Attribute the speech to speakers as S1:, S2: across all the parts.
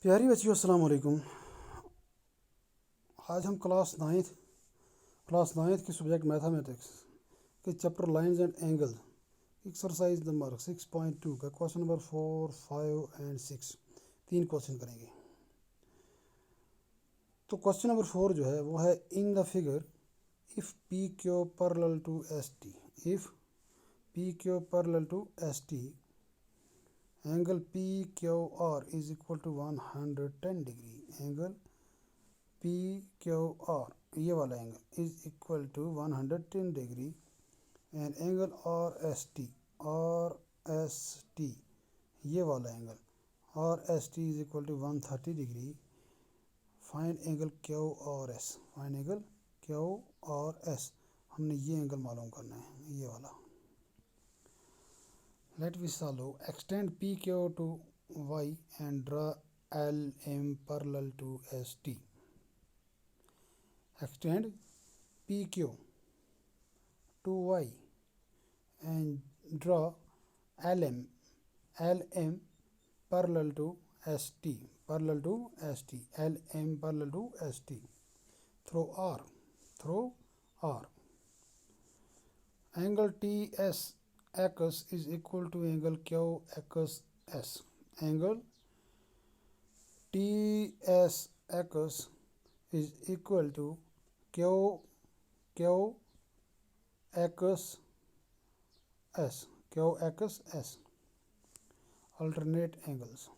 S1: प्यारी बच्चियों अस्सलाम वालेकुम। आज हम क्लास नाइन्थ के सब्जेक्ट मैथमेटिक्स के chapter lines and angle exercise number 6.2 का क्वेश्चन नंबर 4, 5 एंड 6 तीन क्वेश्चन करेंगे। तो क्वेश्चन नंबर 4 जो है वो है in the figure if P Q parallel to S T, if P Q parallel to S T angle P Q R is equal to 110 degree, angle P Q R ये वाला angle is equal to 110 degree and angle R S T ये वाला angle R S T is equal to 130 degree. Find angle Q R S, find angle Q R S, हमने ये angle मालूम करना है, ये वाला। Let we solve, extend P Q to Y and draw L M parallel to S T. Extend PQ to Y and draw LM parallel to ST, LM parallel to ST through R. Angle TSX is equal to angle QXS. Angle TSX is equal to QXS. Alternate angles.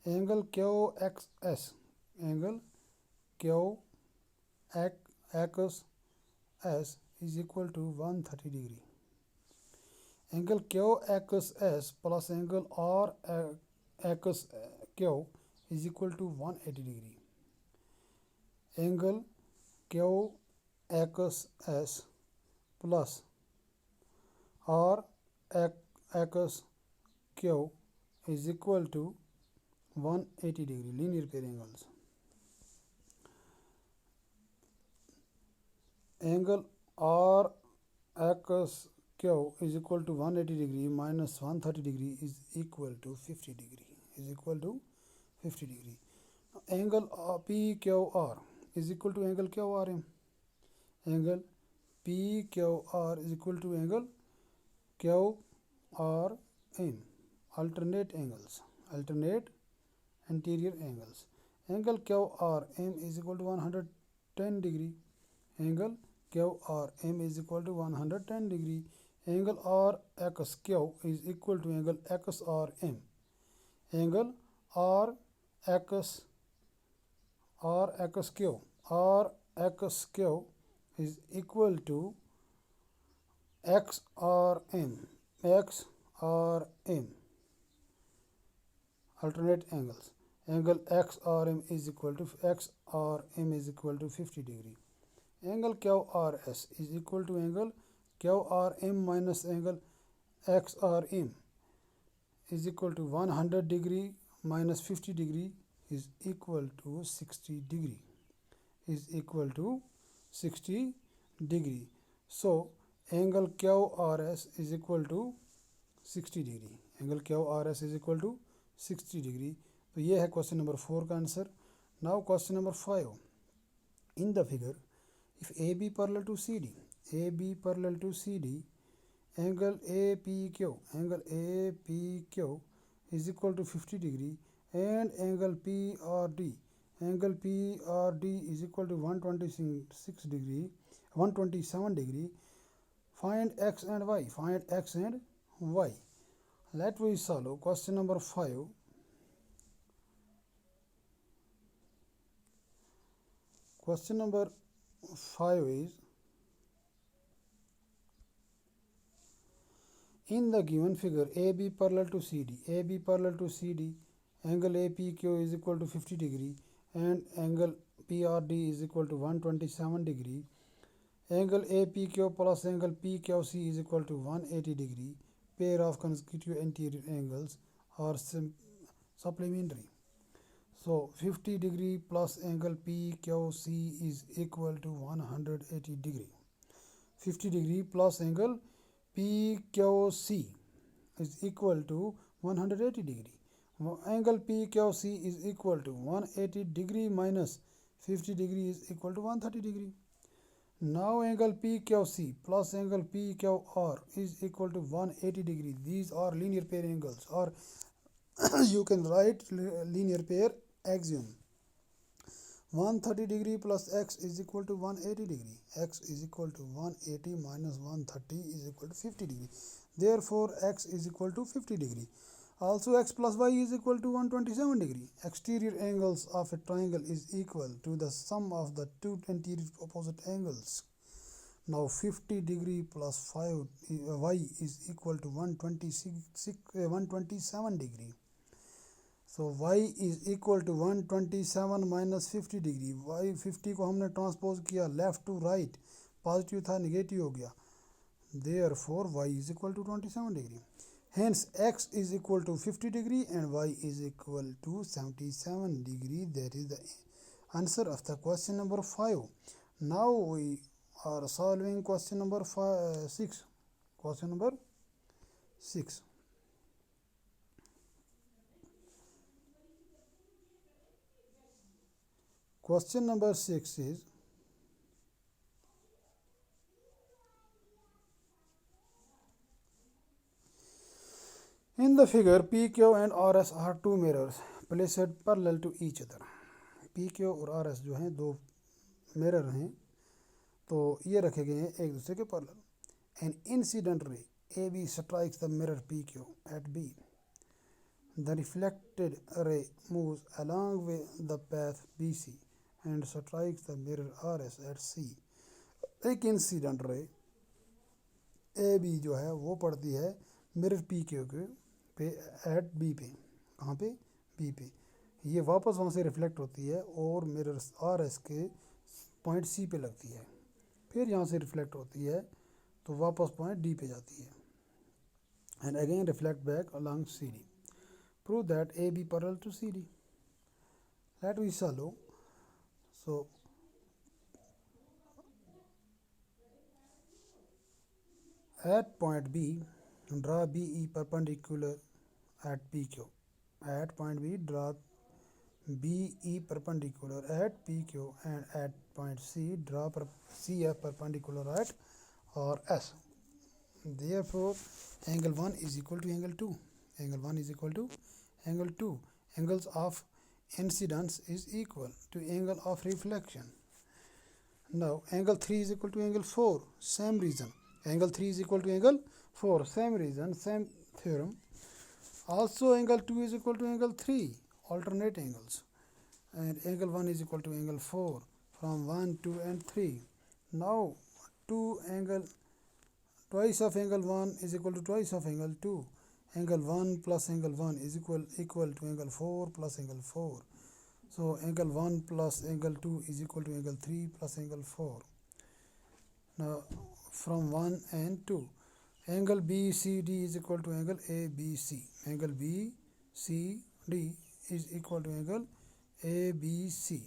S1: Angle QXS is equal to 130 degree. Angle QXS plus angle RXQ is equal to 180 degree. Angle QXS plus RXQ is equal to 180 degree. Linear pair angles. Angle RXQ is equal to 180 degree minus 130 degree is equal to 50 degree. Angle PQR is equal to angle QRM. Angle PQR is equal to angle QRM. Alternate anterior angles. Angle QRM is equal to 110 degree. Angle QRM is equal to 110 degree. Angle RXQ is equal to angle XRM. Angle RXQ is equal to XRM. Alternate angles. Angle XRM is equal to 50 degree. Angle QRS is equal to angle QRM minus angle XRM is equal to 100 degree minus 50 degree is equal to 60 degree. So angle QRS is equal to 60 degree. तो ये है question number 4 का answer. Now question number 5, in the figure if A B parallel to C D, angle A P Q is equal to 50 degree and angle PRD is equal to 127 degree. Find x and y. Let we solve question number 5. Question number 5 is, in the given figure AB parallel to CD, angle APQ is equal to 50 degree and angle PRD is equal to 127 degree. Angle APQ plus angle PQC is equal to 180 degree. Pair of consecutive anterior angles are supplementary. So 50 degree plus angle PQC is equal to 180 degree. 50 degree plus angle PQC is equal to 180 degree. Angle PQC is equal to 180 degree minus 50 degree is equal to 130 degree. Now angle PQC plus angle PQR is equal to 180 degree. These are linear pair angles, or you can write linear pair axiom. 130 degree plus x is equal to 180 degree. X is equal to 180 minus 130 is equal to 50 degree. Therefore x is equal to 50 degree. Also x plus y is equal to 127 degree. Exterior angles of a triangle is equal to the sum of the two interior opposite angles. Now 50 degree plus 5 y is equal to 127 degree. So y is equal to 127 minus 50 degree. y 50 को हमने transpose किया left to right, positive था negative हो गया. Therefore y is equal to 27 degree. Hence x is equal to 50 degree and y is equal to 77 degree. That is the answer of the question number 5. Now we are solving question number 6. Question number 6. Question number 6 is, in the figure PQ and RS are two mirrors placed parallel to each other. PQ और RS जो हैं दो mirror हैं, तो ये रखे गए हैं एक दूसरे के parallel. An incident ray AB strikes the mirror PQ at B. The reflected ray moves along with the path BC and strikes the mirror RS at C. एक इंसिडेंट रे ए बी जो है वो पड़ती है mirror P Q के पे eight B पे. कहाँ पे? बी पे. ये वापस वहाँ से रिफ्लेक्ट होती है और मिरर आर एस के पॉइंट सी पे लगती है, फिर यहाँ से रिफ्लेक्ट होती है तो वापस पॉइंट डी पे जाती है, and again reflect back along C D. Prove that A B parallel to C D. Let we solve. So at point B, draw BE perpendicular at PQ. At point B, draw BE perpendicular at PQ, and at point C, draw CF perpendicular at RS. Therefore, angle 1 is equal to angle 2. Angle 1 is equal to angle 2. Angles of incidence is equal to angle of reflection. Now angle 3 is equal to angle 4. Same reason. Angle 3 is equal to angle 4. Same reason, same theorem. Also angle 2 is equal to angle 3. Alternate angles. And angle 1 is equal to angle 4 from 1, 2 and 3. Now twice of angle 1 is equal to twice of angle 2. Angle 1 plus angle 1 is equal to angle 4 plus angle 4. So angle 1 plus angle 2 is equal to angle 3 plus angle 4. Now from 1 and 2. Angle BCD is equal to angle ABC. Angle BCD is equal to angle ABC.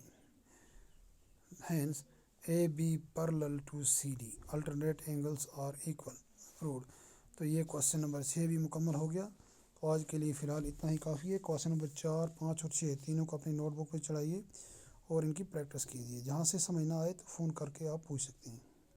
S1: Hence AB parallel to CD. Alternate angles are equal. Proved. तो ये question number 6 भी मुकम्मल हो गया. तो आज के लिए फ़िलहाल इतना ही काफ़ी है. क्वेश्चन नंबर 4, 5 और 6 तीनों को अपनी नोटबुक पे चढ़ाइए और इनकी प्रैक्टिस कीजिए. जहाँ से समझ ना आए तो फ़ोन करके आप पूछ सकते हैं.